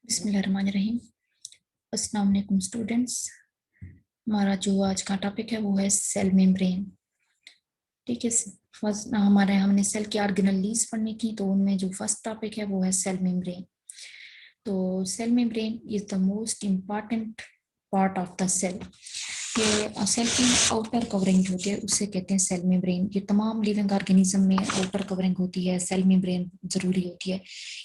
बिस्मिल्लाहिर्रहमानिर्रहीम। अस्सलाम वालेकुम स्टूडेंट्स। हमारा जो आज का टॉपिक है वो है सेल मेम्ब्रेन। ठीक है, फर्स्ट हमने सेल की ऑर्गेनेलीज पढ़ने की, तो उनमें जो फर्स्ट टॉपिक है वो है सेल मेम्ब्रेन। तो cell membrane is the most important part of the cell. ये सेल की आउटर कवरिंग होती है, उससे कहते हैं सेल मेम्ब्रेन। ये तमाम लिविंग ऑर्गेनिज्म में आउटर कवरिंग होती है, सेल मेम्ब्रेन जरूरी होती है।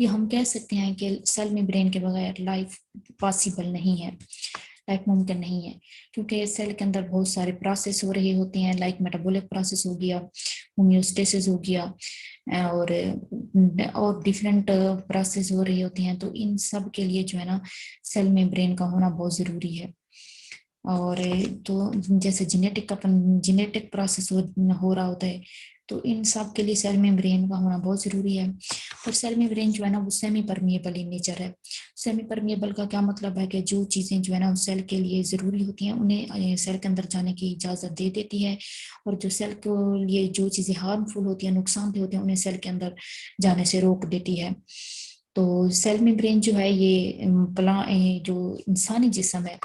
ये हम कह सकते हैं कि सेल मेम्ब्रेन के बगैर लाइफ पॉसिबल नहीं है, लाइफ मुमकिन नहीं है, क्योंकि सेल के अंदर बहुत सारे प्रोसेस हो रहे होते हैं, लाइक मेटाबॉलिक प्रोसेस हो गया, होम्योस्टेसिस हो गया, और डिफरेंट प्रोसेस हो रही होती हैं। तो इन सब के लिए जो है ना सेल मेम्ब्रेन का होना बहुत जरूरी है। और तो जैसे जेनेटिक प्रोसेस हो रहा होता है, तो इन सब के लिए सेल मेम्ब्रेन का होना बहुत जरूरी है। और सेल मेम्ब्रेन जो है ना वो सेमी परमिएबल इन नेचर है। सेमी परमिएबल का क्या मतलब है कि जो चीजें जो है ना सेल के लिए जरूरी होती हैं उन्हें सेल के अंदर जाने की इजाजत दे देती है, और जो सेल के लिए जो चीजें हार्मफुल होती हैं, नुकसानदेह होती हैं, उन्हें सेल के अंदर जाने से रोक देती है। तो सेल मेम्ब्रेन जो है ये जो इंसानी जिस्म है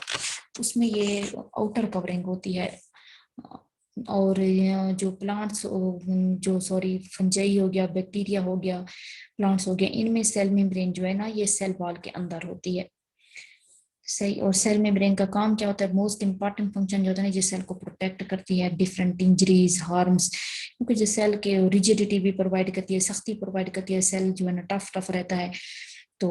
उसमें ये आउटर कवरिंग होती है। और जो प्लांट्स जो सॉरी फंजाई हो गया, बैक्टीरिया हो गया, प्लांट्स हो गया, इनमें सेल मेम्ब्रेन जो है ना ये सेल वॉल के अंदर होती है। सही। और सेल मेम्ब्रेन का काम क्या होता है? मोस्ट इंपॉर्टेंट फंक्शन जो होता है ना, जिस सेल को प्रोटेक्ट करती है डिफरेंट इंजरीज, हार्म्स, क्योंकि जिस सेल के रिजिडिटी भी प्रोवाइड करती है, सख्ती प्रोवाइड करती है, सेल जो है ना टफ टफ रहता है, तो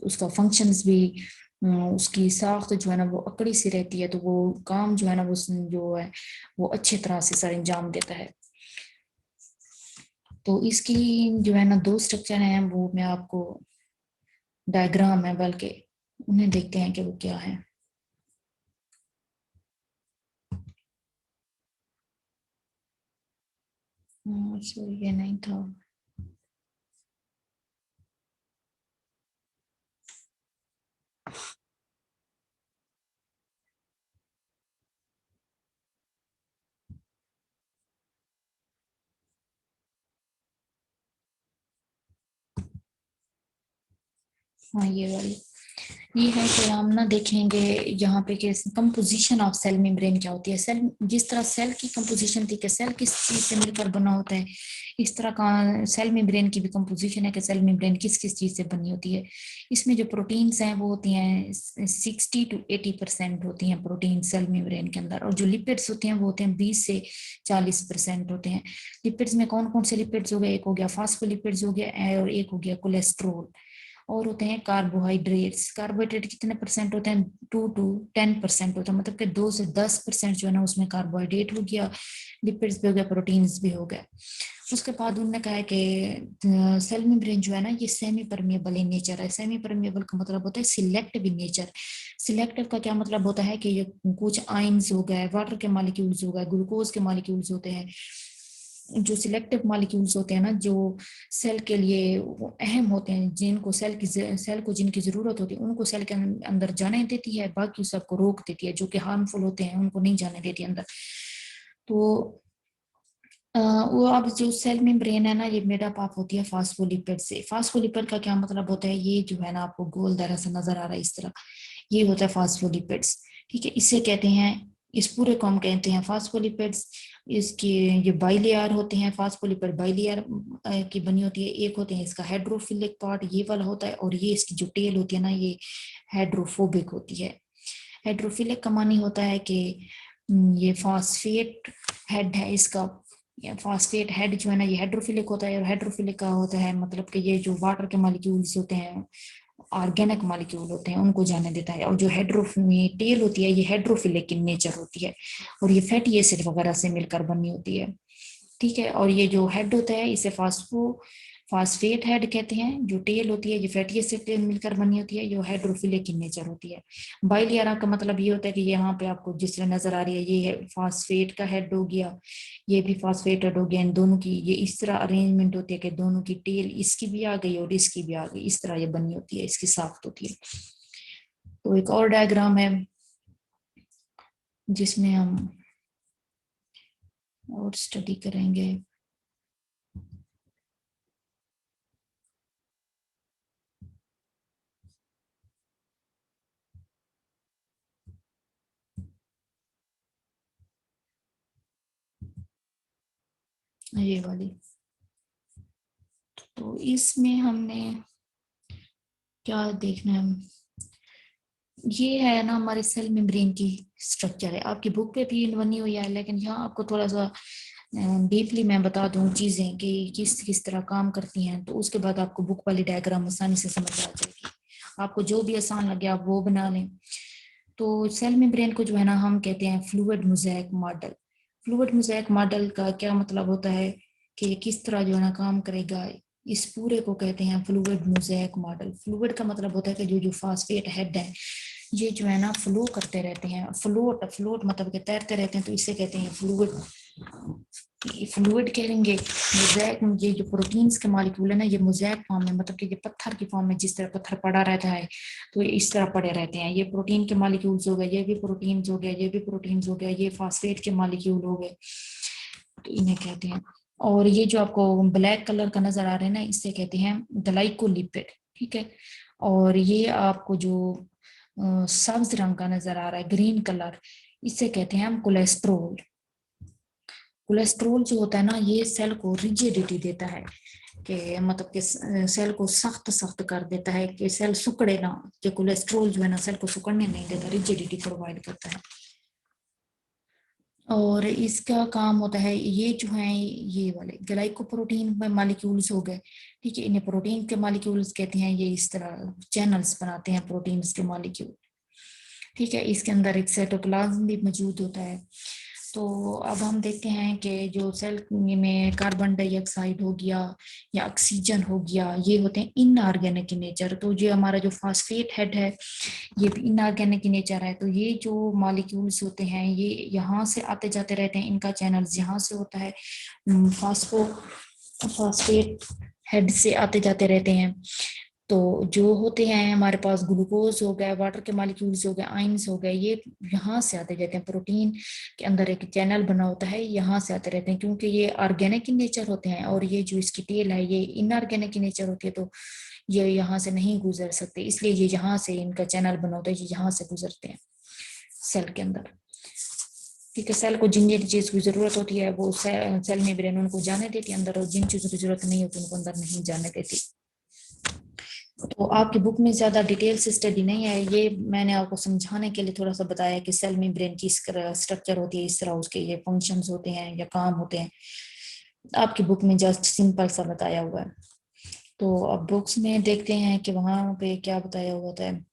उसका फंक्शंस भी उसकी साख्त जो है ना वो अकड़ी सी रहती है, तो वो काम जो है ना वो जो है वो अच्छी तरह से सर अंजाम देता है। तो इसकी जो है ना दो स्ट्रक्चर हैं, वो मैं आपको डायग्राम है बल्कि उन्हें देखते हैं कि वो क्या है। सॉरी ये नहीं था। हाँ ये वाली, ये है कि हम ना देखेंगे यहाँ पे कि कंपोजिशन ऑफ सेल मेम्ब्रेन क्या होती है। सेल जिस तरह सेल की कंपोजिशन थी कि सेल किस चीज से मिलकर बना होता है, इस तरह का सेल मेम्ब्रेन की भी कंपोजिशन है कि सेल मेम्ब्रेन किस किस चीज से बनी होती है। इसमें जो प्रोटीन्स हैं वो होती हैं 60 to 80% होती हैं प्रोटीन सेल मेम्ब्रेन के अंदर, और जो लिपिड्स होते हैं वो होते हैं 20 से 40% होते हैं। लिपिड्स में कौन कौन से लिपिड्स हो गए? एक हो गया फास्फोलिपिड्स हो गया, और एक हो गया कोलेस्ट्रोल। और होते हैं कार्बोहाइड्रेट्स। कार्बोहाइड्रेट कितने परसेंट होते हैं? 2 to 10% होता है, मतलब कि 2 से 10% जो है ना उसमें कार्बोहाइड्रेट हो गया, लिपिड्स भी हो गया, प्रोटीन्स भी हो गए। उसके बाद उन्होंने कहा है कि सेल मेम्ब्रेन जो है ना ये सेमी परमिएबल इन नेचर है। सेमी परमिएबल का मतलब होता है सिलेक्टिव इन नेचर। सिलेक्टिव का क्या मतलब होता है कि ये कुछ आयंस हो गए, वाटर के मॉलिक्यूल्स हो गए, ग्लूकोज के मॉलिक्यूल्स होते हैं, जो सिलेक्टिव मॉलिक्यूल्स होते हैं ना जो सेल के लिए वो अहम होते हैं, जिनको सेल को जिनकी जरूरत होती है उनको सेल के अंदर जाने देती है, बाकी सबको रोक देती है, जो कि हार्मफुल होते हैं उनको नहीं जाने देती अंदर। तो वो अब जो सेल मेम्ब्रेन है ना ये मेडअप आप होती है फास्फोलिपिड से। फास्फोलिपिड का क्या मतलब होता है? ये जो है ना आपको गोल दायरा सा नजर आ रहा है इस तरह, ये होता है फास्फोलिपिड्स। ठीक है, इसे कहते हैं, इस पूरे को हम कहते हैं फास्फोलिपिड्स। इसके ये बाइलेयर होते हैं, फास्फोलिपिड बाइलेयर की बनी होती है। एक होते हैं इसका हाइड्रोफिलिक पार्ट, ये वाला होता है, और ये इसकी जो टेल होती है ना ये हाइड्रोफोबिक होती है। हाइड्रोफिलिक का मानी होता है कि ये फॉस्फेट हेड है इसका। फॉस्फेट हेड जो है ना ये हाइड्रोफिलिक होता है, और हाइड्रोफिलिक का होता है मतलब कि ये जो वाटर के मॉलिक्यूल्स होते हैं, ऑर्गेनिक मॉलिक्यूल होते हैं, उनको जाने देता है। और जो टेल होती है ये हाइड्रोफिलिक इन नेचर होती है, और ये फैटी एसिड वगैरह से मिलकर बनी होती है। ठीक है, और ये जो हेड होता है इसे फास्फेट हेड कहते हैं। जो टेल होती है ये फैटी एसिड से मिलकर बनी होती है, जो हाइड्रोफिलिक इन नेचर होती है। बाइलियरा का मतलब ये होता है कि यहाँ पे आपको जिस तरह नजर आ रही है ये है फास्फेट का हेड हो गया, ये भी फास्फेट हेड हो गया। इन दोनों की ये इस तरह अरेंजमेंट होती है कि दोनों की टेल इसकी भी आ गई और इसकी भी आ गई, इस तरह ये बनी होती है, इसकी साख्त होती है। तो एक और डायग्राम है जिसमें हम और स्टडी करेंगे। ये वाली। तो इसमें हमने क्या देखना है, ये है ना हमारे सेल मेम्ब्रेन की स्ट्रक्चर है, आपकी बुक पे भी बनी हुई है, लेकिन यहाँ आपको थोड़ा सा डीपली मैं बता दूं चीजें कि किस किस तरह काम करती हैं, तो उसके बाद आपको बुक वाली डायग्राम आसानी से समझ आ जाएगी। आपको जो भी आसान लगे आप वो बना लें। तो सेल मेम्ब्रेन को जो है ना हम कहते हैं fluid mosaic model. Fluid mosaic model का क्या मतलब होता है कि किस तरह जो है ना काम करेगा, इस पूरे को कहते हैं फ्लूइड मोज़ेक मॉडल। फ्लूइड का मतलब होता है कि जो जो फास्फेट हेड है ये जो है ना फ्लो करते रहते हैं, फ्लोट फ्लोट मतलब कि तैरते रहते हैं, तो इसे कहते हैं फ्लूइड। फ्लूइड कहेंगे। मोज़ेक, ये जो प्रोटीन्स के मॉलिक्यूल है ना ये मोज़ेक फॉर्म में, मतलब कि ये पत्थर की फॉर्म में, जिस तरह पत्थर पड़ा रहता है तो ये इस तरह पड़े रहते हैं। ये प्रोटीन के मॉलिक्यूल्स हो गए, ये भी प्रोटीन्स हो गए, ये भी प्रोटीन्स हो गए, ये फास्फेट के मॉलिक्यूल हो गए, तो इन्हें कहते हैं। और ये जो आपको ब्लैक कलर का नजर आ रहा है ना इसे कहते हैं ग्लाइकोलिपिड, ठीक है। और ये आपको जो सब्ज रंग का नजर आ रहा है ग्रीन कलर, इसे कहते हैं हम कोलेस्ट्रोल। कोलेस्ट्रोल जो होता है ना ये सेल को रिजिडिटी देता है, कि मतलब कि सेल को सख्त सख्त कर देता है कि सेल सिकुड़े ना, कि कोलेस्ट्रोल जो है ना सेल को सिकुड़ने नहीं देता, रिजिडिटी प्रोवाइड करता है। और इसका काम होता है, ये जो है ये वाले ग्लाइकोप्रोटीन में मॉलिक्यूल्स हो गए, ठीक है, इन्हें प्रोटीन के मॉलिक्यूल्स कहते हैं। ये इस तरह चैनल्स बनाते हैं प्रोटीन्स के मॉलिक्यूल, ठीक है। इसके अंदर एक साइटोप्लाज्म भी मौजूद होता है। तो अब हम देखते हैं कि जो सेल में कार्बन डाइऑक्साइड हो गया या ऑक्सीजन हो गया ये होते हैं इनऑर्गेनिक इन नेचर। तो जो हमारा जो फास्फेट हेड है ये भी इनऑर्गेनिक इन नेचर है। तो ये जो मॉलिक्यूल्स होते हैं ये यहाँ से आते जाते रहते हैं, इनका चैनल यहाँ से होता है, फास्फेट हेड से आते जाते रहते हैं। तो जो होते हैं हमारे पास ग्लूकोज हो गया, वाटर के मॉलिक्यूल्स हो गए, आयंस हो गए, ये यहाँ से आते जाते हैं। प्रोटीन के अंदर एक चैनल बना होता है, यहाँ से आते रहते हैं, क्योंकि ये ऑर्गेनिक इन नेचर होते हैं। और ये जो इसकी टेल है ये इनऑर्गेनिक इन नेचर होती है, तो ये यहाँ से नहीं गुजर सकते, इसलिए ये यहाँ से इनका चैनल बना होता है, ये यहाँ से गुजरते हैं सेल के अंदर, ठीक है। सेल को जिन जिन चीज की जरूरत होती है वो सेल में ब्रेन उनको जाने देती है अंदर, और जिन चीजों की जरूरत नहीं होती उनको अंदर नहीं जाने देती। तो आपकी बुक में ज्यादा डिटेल से स्टडी नहीं है, ये मैंने आपको समझाने के लिए थोड़ा सा बताया कि सेल में ब्रेन की इस स्ट्रक्चर होती है, इस तरह उसके ये फंक्शंस होते हैं या काम होते हैं। आपकी बुक में जस्ट सिंपल सा बताया हुआ है। तो अब बुक्स में देखते हैं कि वहां पे क्या बताया हुआ होता है।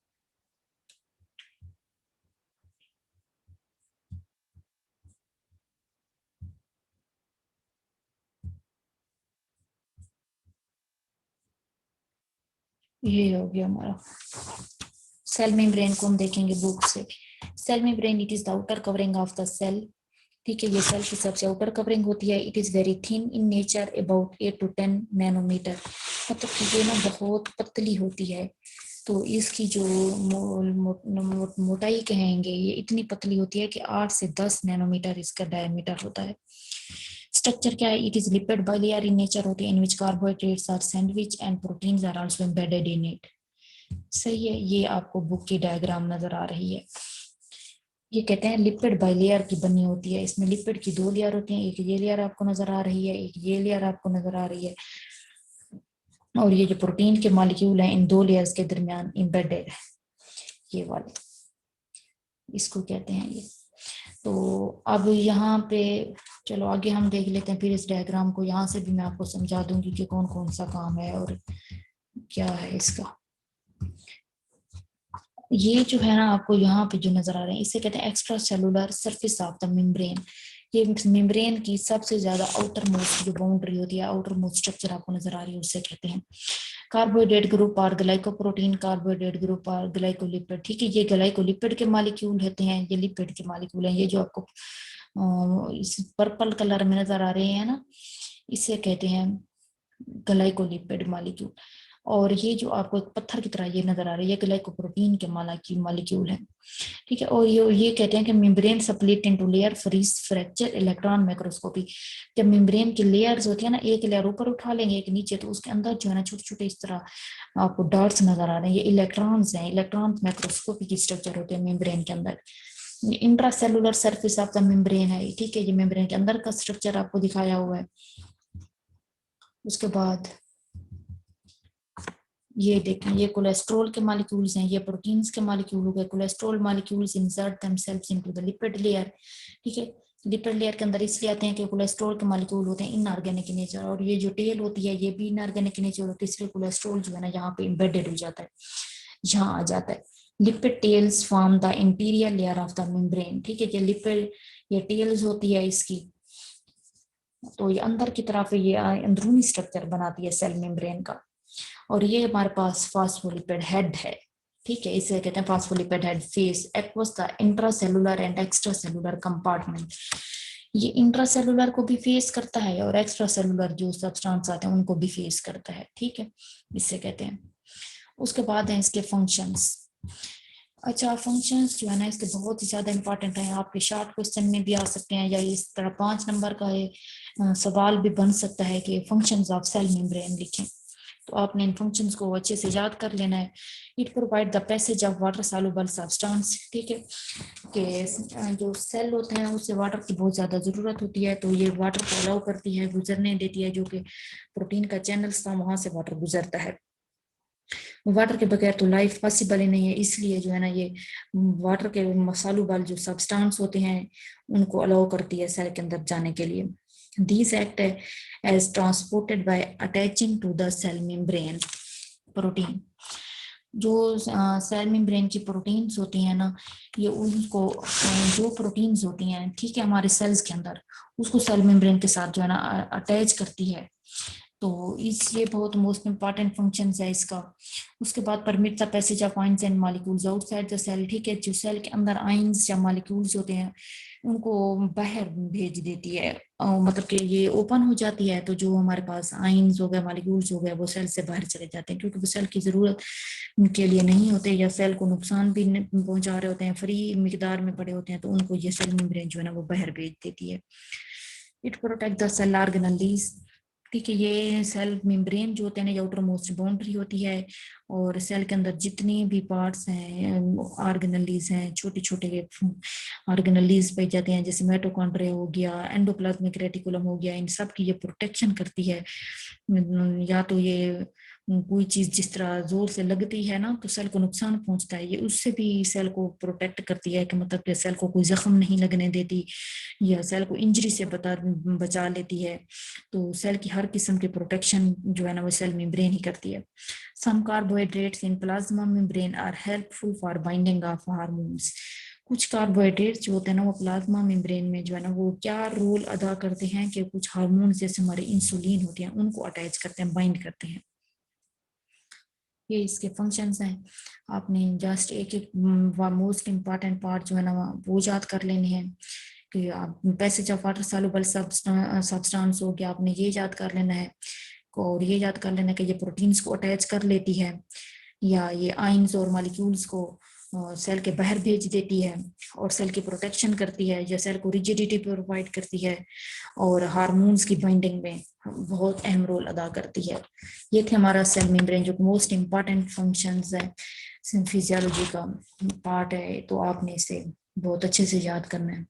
ये हो गया हमारा सेल मेम्ब्रेन को हम देखेंगे बुक से। Cell membrane it is the outer covering of the cell, ठीक है। ये सेल की सबसे आउटर कवरिंग होती है। It is very thin in nature, about 8 to 10 nanometre, मतलब कि ये ना बहुत पतली होती है। तो इसकी जो मोटाई कहेंगे ये इतनी पतली होती है कि 8 से 10 नैनोमीटर इसका डायमीटर होता है। स्ट्रक्चर क्या है, it is lipid bilayer in nature होती है, in which carbohydrates are sandwich and proteins are also embedded in it. सही है, ये आपको बुक की डायग्राम नजर आ रही है। ये कहते हैं लिपिड बाइलेयर की बनी होती है, इसमें लिपिड की 2 लेयर होती हैं, एक ये लेयर आपको नजर आ रही है, एक ये लेयर आपको नजर आ रही है। और ये जो प्रोटीन के मॉलिक्यूल हैं इन 2 लेयर्स के दरमियान एम्बेडेड है, ये वाले इसको कहते हैं ये। तो अब यहाँ पे चलो आगे हम देख लेते हैं फिर इस डायग्राम को, यहाँ से भी मैं आपको समझा दूंगी कि कौन कौन सा काम है और क्या है इसका। ये जो है ना आपको यहाँ पे जो नजर आ रहे हैं इसे कहते हैं extra cellular surface of the membrane. ये मेम्ब्रेन की सबसे ज्यादा आउटर मोस्ट जो बाउंड्री होती है, आउटर मोस्ट स्ट्रक्चर आपको नजर आ रही है उसे कहते हैं कार्बोहाइड्रेट ग्रुप और ग्लाइकोप्रोटीन, कार्बोहाइड्रेट ग्रुप और ग्लाइकोलिपिड, ठीक है। ये ग्लाइकोलिपिड के मॉलिक्यूल होते हैं, ये लिपिड के मॉलिक्यूल हैं। ये जो आपको इस पर्पल कलर में नजर आ रहे हैं ना इसे कहते हैं ग्लाइकोलिपिड मॉलिक्यूल। और ये जो आपको एक पत्थर की तरह ये नजर आ रही है ग्लाइकोप्रोटीन के मॉलिक्यूल है, ठीक है। और ये कहते हैं कि membrane split into layer freeze fracture electron microscopy. जब मेम्ब्रेन की लेयर्स होती है ना, एक लेयर ऊपर उठा लेंगे एक नीचे, तो उसके अंदर जो है ना छोटे छोटे इस तरह आपको डॉट्स नजर आ रहे हैं, ये इलेक्ट्रॉन्स हैं। इलेक्ट्रॉन माइक्रोस्कोपी की स्ट्रक्चर होते हैं मेम्ब्रेन के अंदर। Intracellular surface of the membrane है, ठीक है। ये मेम्ब्रेन के अंदर का स्ट्रक्चर आपको दिखाया हुआ है। उसके बाद ये देखें, ये कोलेस्ट्रॉल के मॉलिक्यूल्स हैं, ये प्रोटीन्स के मॉलिक्यूल हो गए। Cholesterol molecules insert themselves into the lipid layer, ठीक है। लिपिड लेयर के अंदर इसलिए आते हैं कि कोलेस्ट्रॉल के मॉलिक्यूल होते हैं इनऑर्गेनिक नेचर, और ये जो टेल होती है ये भी इनऑर्गेनिक नेचर होती है, इसलिए कोलेस्ट्रॉल जो है ना यहाँ पे इम्बेडेड हो जाता है, यहाँ आ जाता है। Lipid tails form the interior layer of the membrane, ठीक है। ये लिपिड, ये टेल्स होती है इसकी, तो ये अंदर की तरफ ये अंदरूनी स्ट्रक्चर बनाती है सेल मेम्ब्रेन का। और ये हमारे पास फास्फोलिपिड हेड है, ठीक है, इसे कहते हैं phospholipid head face aqueous the intracellular and extra cellular compartment. ये इंट्रासेलुलर को भी फेस करता है और एक्स्ट्रा सेलुलर जो सब्सटेंस आते हैं उनको भी फेस करता है, ठीक है, इससे कहते हैं। उसके बाद है इसके फंक्शंस। अच्छा, फंक्शंस जो है ना इसके बहुत ही ज्यादा इंपॉर्टेंट है, आपके शॉर्ट क्वेश्चन में भी आ सकते हैं, या इस तरह 5 नंबर का सवाल भी बन सकता है कि फंक्शंस ऑफ सेल मेम्ब्रेन लिखें, तो आपने इन फंक्शंस को अच्छे से याद कर लेना है। It provide the passage of water soluble substance, ठीक है, कि जो सेल होते हैं उससे वाटर की बहुत ज्यादा जरूरत होती है, तो ये वाटर को अलाउ करती है, गुजरने देती है, जो कि प्रोटीन का चैनल्स था वहां से वाटर गुजरता है। वाटर के बगैर तो लाइफ पॉसिबल ही नहीं है, इसलिए जो है ना ये वाटर के सॉल्युबल जो सब्सटेंस होते हैं उनको अलाउ करती है सेल के अंदर जाने के लिए। These act as transported by attaching to the cell membrane protein। जो सेल मेम्ब्रेन की प्रोटीन्स होती हैं ना, ये उनको जो प्रोटीन्स होती हैं, ठीक है, हमारे सेल्स के अंदर, उसको सेल मेम्ब्रेन के साथ जो है ना अटैच करती है, तो ये बहुत मोस्ट इंपॉर्टेंट फंक्शन है इसका। उसके बाद permit the passage of ions and molecules outside the cell, ठीक है, जो सेल के अंदर आयंस या मॉलिक्यूल्स होते हैं उनको बाहर भेज देती है, मतलब कि ये ओपन हो जाती है, तो जो हमारे पास आयंस हो गए, मॉलिक्यूल्स हो गए, वो सेल से बाहर चले जाते हैं, क्योंकि वो सेल की जरूरत के लिए नहीं होते, या सेल को नुकसान भी पहुंचा रहे होते हैं, फ्री मिकदार में पड़े होते हैं, तो उनको ये सेल मेम्ब्रेन जो है ना वो बाहर भेज देती है। It protect the cell organelles, ठीक है, ये सेल मेम्ब्रेन जो होते हैं ना आउटर मोस्ट बाउंड्री होती है, और सेल के अंदर जितनी भी पार्ट्स हैं, ऑर्गेनेल्स हैं, छोटे छोटे ऑर्गेनेल्स पाई जाते हैं, जैसे माइटोकॉन्ड्रिया हो गया, एंडोप्लाज्मिक रेटिकुलम हो गया, इन सब की ये प्रोटेक्शन करती है। या तो ये कोई चीज जिस तरह जोर से लगती है ना तो सेल को नुकसान पहुंचता है, ये उससे भी सेल को प्रोटेक्ट करती है, कि मतलब कि सेल को कोई जख्म नहीं लगने देती, या सेल को इंजरी से बचा लेती है। तो सेल की हर किस्म की प्रोटेक्शन जो है ना वो सेल मेम्ब्रेन ही करती है। Some carbohydrates in plasma membrane are helpful for binding of hormones. कुछ कार्बोहाइड्रेट्स जो होते हैं ना वो प्लाज्मा मेम्ब्रेन में जो है ना वो क्या रोल अदा करते हैं, कि कुछ हार्मोन जैसे हमारे इंसुलिन होते हैं उनको अटैच करते हैं, बाइंड करते हैं। ये इसके फंक्शंस हैं। आपने जस्ट एक एक मोस्ट इम्पॉर्टेंट पार्ट जो है ना वो याद कर लेने हैं, कि आप passage of water soluble substance हो गया, आपने ये याद कर लेना है, और ये याद कर लेना है कि ये प्रोटीन्स को अटैच कर लेती है, या ये आयंस और मॉलिक्यूल्स को सेल के बाहर भेज देती है, और सेल की प्रोटेक्शन करती है, या सेल को रिजिडिटी प्रोवाइड करती है, और हार्मोन्स की बाइंडिंग में बहुत अहम रोल अदा करती है। ये थे हमारा सेल मेम्ब्रेन, जो मोस्ट इम्पॉर्टेंट फंक्शंस है, फिजियोलॉजी का पार्ट है, तो आपने इसे बहुत अच्छे से याद करना है।